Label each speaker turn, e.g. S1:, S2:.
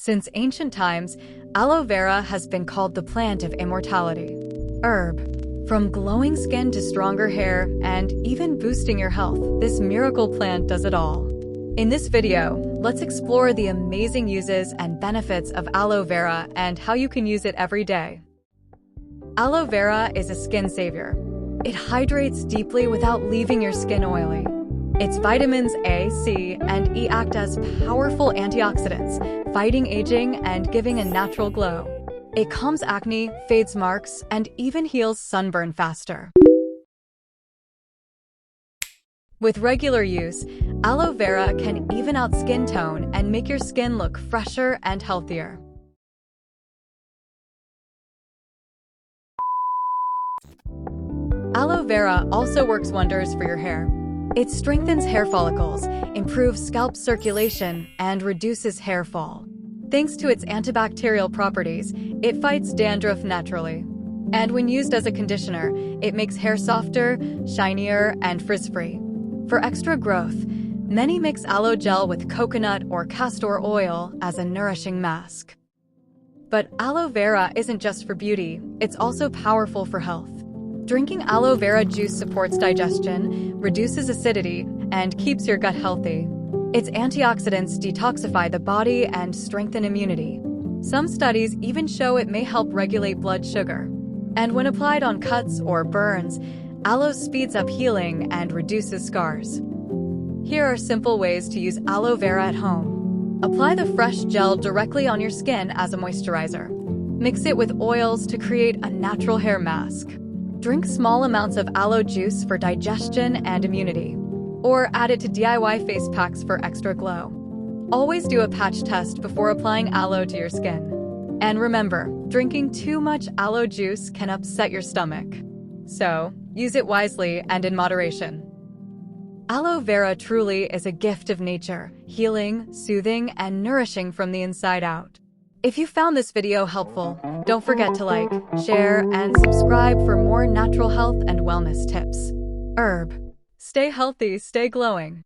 S1: Since ancient times, aloe vera has been called the plant of immortality. Herb. From glowing skin to stronger hair and even boosting your health, this miracle plant does it all. In this video, let's explore the amazing uses and benefits of aloe vera and how you can use it every day. Aloe vera is a skin savior. It hydrates deeply without leaving your skin oily. Its vitamins A, C, and E act as powerful antioxidants, fighting aging and giving a natural glow. It calms acne, fades marks, and even heals sunburn faster. With regular use, aloe vera can even out skin tone and make your skin look fresher and healthier. Aloe vera also works wonders for your hair. It strengthens hair follicles, improves scalp circulation, and reduces hair fall. Thanks to its antibacterial properties, it fights dandruff naturally. And when used as a conditioner, it makes hair softer, shinier, and frizz-free. For extra growth, many mix aloe gel with coconut or castor oil as a nourishing mask. But aloe vera isn't just for beauty, it's also powerful for health. Drinking aloe vera juice supports digestion, reduces acidity, and keeps your gut healthy. Its antioxidants detoxify the body and strengthen immunity. Some studies even show it may help regulate blood sugar. And when applied on cuts or burns, aloe speeds up healing and reduces scars. Here are simple ways to use aloe vera at home. Apply the fresh gel directly on your skin as a moisturizer. Mix it with oils to create a natural hair mask. Drink small amounts of aloe juice for digestion and immunity, or add it to DIY face packs for extra glow. Always do a patch test before applying aloe to your skin. And remember, drinking too much aloe juice can upset your stomach. So, use it wisely and in moderation. Aloe vera truly is a gift of nature, healing, soothing, and nourishing from the inside out. If you found this video helpful, don't forget to like, share, and subscribe for more natural health and wellness tips. Herb. Stay healthy, stay glowing.